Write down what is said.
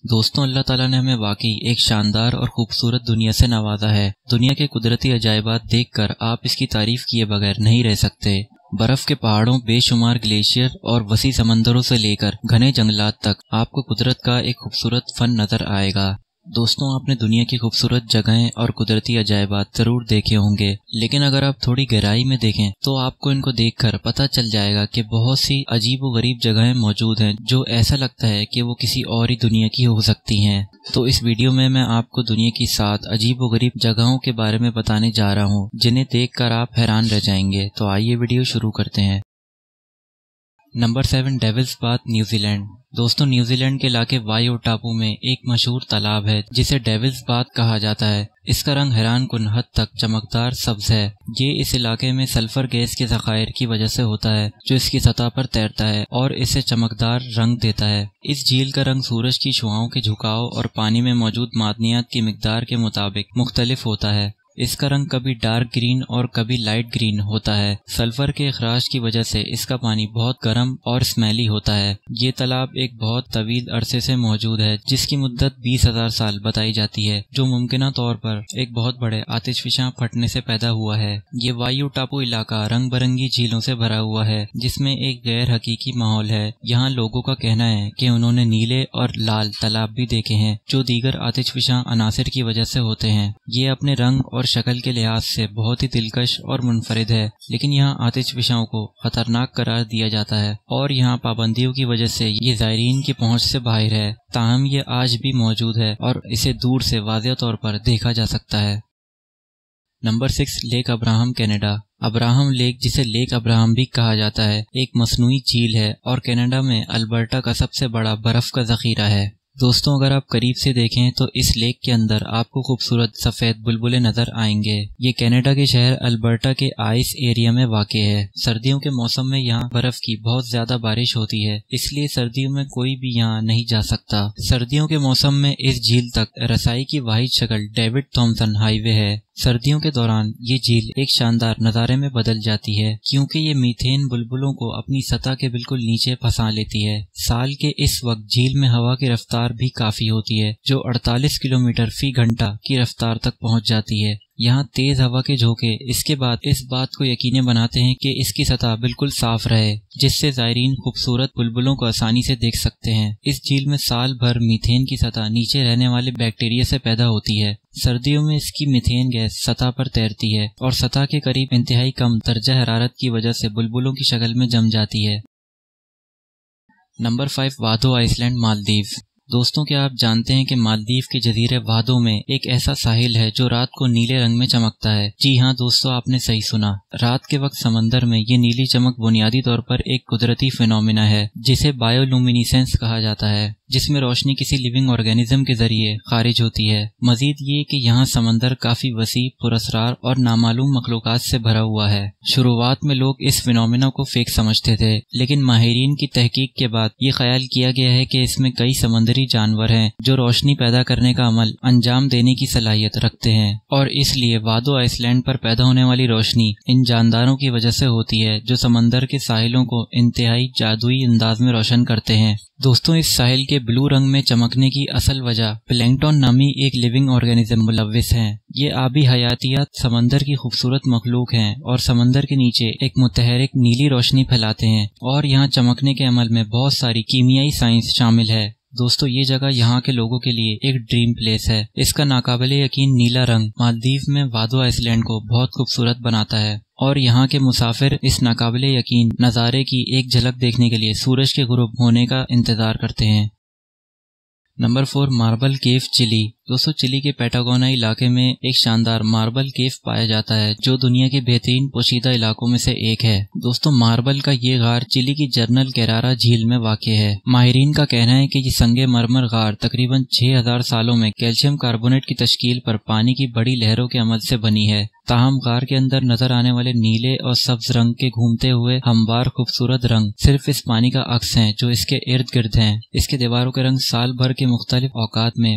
دوستوں، اللہ تعالیٰ نے ہمیں واقعی ایک شاندار اور خوبصورت دنیا سے نوازا ہے۔ دنیا کے قدرتی عجائبات دیکھ کر آپ اس کی تعریف کیے بغیر نہیں رہ سکتے۔ برف کے پہاڑوں، بے شمار گلیشیئر اور وسیع سمندروں سے لے کر گھنے جنگلات تک آپ کو قدرت کا ایک خوبصورت فن نظر آئے گا۔ دوستوں، آپ نے دنیا کی خوبصورت جگہیں اور قدرتی عجائبات ضرور دیکھے ہوں گے، لیکن اگر آپ تھوڑی گہرائی میں دیکھیں تو آپ کو ان کو دیکھ کر پتہ چل جائے گا کہ بہت سی عجیب و غریب جگہیں موجود ہیں جو ایسا لگتا ہے کہ وہ کسی اور ہی دنیا کی ہو سکتی ہیں۔ تو اس ویڈیو میں آپ کو دنیا کی 7 عجیب و غریب جگہوں کے بارے میں بتانے جا رہا ہوں جنہیں دیکھ کر آپ حیران رہ جائیں گے۔ تو آئیے ویڈیو شروع کرتے ہیں۔ Number 7، devil's bath, New Zealand. دوستوں، نیوزی لینڈ کے علاقے وائیو ٹاپو میں ایک مشہور تالاب ہے جسے ڈیولز باتھ کہا جاتا ہے۔ اس کا رنگ حیران کن حد تک چمکدار سبز ہے۔ یہ اس علاقے میں سلفر گیس کے ذخائر کی وجہ سے ہوتا ہے جو اس کی سطح پر تیرتا ہے اور اسے چمکدار رنگ دیتا ہے۔ اس جھیل کا رنگ سورج کی شعاؤں کے جھکاؤ اور پانی میں موجود معدنیات کی مقدار کے مطابق مختلف ہوتا ہے۔ اس کا رنگ کبھی ڈارک گرین اور کبھی لائٹ گرین ہوتا ہے۔ سلفر کے اخراج کی وجہ سے اس کا پانی بہت گرم اور اسمیلی ہوتا ہے۔ یہ تالاب ایک بہت طویل عرصے سے موجود ہے جس کی مدت 20,000 سال بتائی جاتی ہے، جو ممکنہ طور پر ایک بہت بڑے آتش فشاں پھٹنے سے پیدا ہوا ہے۔ یہ وائیو ٹاپو علاقہ رنگ برنگی جھیلوں سے بھرا ہوا ہے جس میں ایک غیر حقیقی ماحول ہے۔ یہاں لوگوں کا کہنا ہے کہ انہوں نے نیلے اور لال تالاب بھی دیکھے ہیں جو دیگر آتش فشاں عناصر کی وجہ سے ہوتے ہیں۔ یہ اپنے رنگ اور شکل کے لحاظ سے بہت ہی دلکش اور منفرد ہے، لیکن یہاں آتش فشاؤں کو خطرناک قرار دیا جاتا ہے اور یہاں پابندیوں کی وجہ سے یہ زائرین کی پہنچ سے باہر ہے۔ تاہم یہ آج بھی موجود ہے اور اسے دور سے واضح طور پر دیکھا جا سکتا ہے۔ Number 6، lake Abraham, Canada. Abraham lake, جسے لیک ابراہم بھی کہا جاتا ہے، ایک مصنوعی جھیل ہے اور کینیڈا میں البرٹا کا سب سے بڑا برف کا ذخیرہ ہے۔ دوستوں، اگر آپ قریب سے دیکھیں تو اس لیک کے اندر آپ کو خوبصورت سفید بلبلے نظر آئیں گے۔ یہ کینیڈا کے شہر البرٹا کے آئس ایریا میں واقع ہے۔ سردیوں کے موسم میں یہاں برف کی بہت زیادہ بارش ہوتی ہے، اس لیے سردیوں میں کوئی بھی یہاں نہیں جا سکتا۔ سردیوں کے موسم میں اس جھیل تک رسائی کی واحد شکل ڈیوڈ تھامسن ہائی وے ہے۔ سردیوں کے دوران یہ جھیل ایک شاندار نظارے میں بدل جاتی ہے کیونکہ یہ میتھین بلبلوں کو اپنی سطح کے بالکل نیچے پھنسا لیتی ہے۔ سال کے اس وقت جھیل میں ہوا کی رفتار بھی کافی ہوتی ہے جو 48 کلومیٹر فی گھنٹہ کی رفتار تک پہنچ جاتی ہے۔ یہاں تیز ہوا کے جھونکے اس کے بعد اس بات کو یقینی بناتے ہیں کہ اس کی سطح بالکل صاف رہے، جس سے زائرین خوبصورت بلبلوں کو آسانی سے دیکھ سکتے ہیں۔ اس جھیل میں سال بھر میتھین کی سطح نیچے رہنے والے بیکٹیریا سے پیدا ہوتی ہے۔ سردیوں میں اس کی میتھین گیس سطح پر تیرتی ہے اور سطح کے قریب انتہائی کم درجہ حرارت کی وجہ سے بلبلوں کی شکل میں جم جاتی ہے۔ Number 5، Vaadhoo Iceland, Maldives. دوستوں، کیا آپ جانتے ہیں کہ مالدیو کے جزیرے وادو میں ایک ایسا ساحل ہے جو رات کو نیلے رنگ میں چمکتا ہے؟ جی ہاں دوستوں، آپ نے صحیح سنا۔ رات کے وقت سمندر میں یہ نیلی چمک بنیادی طور پر ایک قدرتی فینومینا ہے جسے بایولومینیسنس کہا جاتا ہے، جس میں روشنی کسی لیونگ آرگینزم کے ذریعے خارج ہوتی ہے۔ مزید یہ کہ یہاں سمندر کافی وسیع، پراسرار اور نامعلوم مخلوقات سے بھرا ہوا ہے۔ شروعات میں لوگ اس فینومینا کو فیک سمجھتے تھے، لیکن ماہرین کی تحقیق کے بعد یہ خیال کیا گیا ہے کہ اس میں کئی سمندری جانور ہیں جو روشنی پیدا کرنے کا عمل انجام دینے کی صلاحیت رکھتے ہیں، اور اس لیے وادو آئس لینڈ پر پیدا ہونے والی روشنی ان جانداروں کی وجہ سے ہوتی ہے جو سمندر کے ساحلوں کو انتہائی جادوئی انداز میں روشن کرتے ہیں۔ دوستوں، اس ساحل کے بلو رنگ میں چمکنے کی اصل وجہ پلینکٹن نامی ایک لیونگ آرگینزم ملوث ہیں۔ یہ آبی حیاتیات سمندر کی خوبصورت مخلوق ہیں اور سمندر کے نیچے ایک متحرک نیلی روشنی پھیلاتے ہیں، اور یہاں چمکنے کے عمل میں بہت ساری کیمیائی سائنس شامل ہے۔ دوستو، یہ جگہ یہاں کے لوگوں کے لیے ایک ڈریم پلیس ہے۔ اس کا ناقابل یقین نیلا رنگ مالدیو میں وادو آئس لینڈ کو بہت خوبصورت بناتا ہے، اور یہاں کے مسافر اس ناقابل یقین نظارے کی ایک جھلک دیکھنے کے لیے سورج کے غروب ہونے کا انتظار کرتے ہیں۔ نمبر 4، ماربل کیو، چلی۔ دوستو، چلی کے پیٹاگونا علاقے میں ایک شاندار ماربل کیو پایا جاتا ہے جو دنیا کے بہترین پوشیدہ علاقوں میں سے ایک ہے۔ دوستو، ماربل کا یہ غار چلی کی جنرل کیرارا جھیل میں واقع ہے۔ ماہرین کا کہنا ہے کہ یہ سنگ مرمر غار تقریباً 6000 سالوں میں کیلشیم کاربونیٹ کی تشکیل پر پانی کی بڑی لہروں کے عمل سے بنی ہے۔ تاہم غار کے اندر نظر آنے والے نیلے اور سبز رنگ کے گھومتے ہوئے ہموار خوبصورت رنگ صرف اس پانی کا عکس ہیں جو اس کے ارد گرد ہیں۔ اس کے دیواروں کے رنگ سال بھر کے مختلف اوقات میں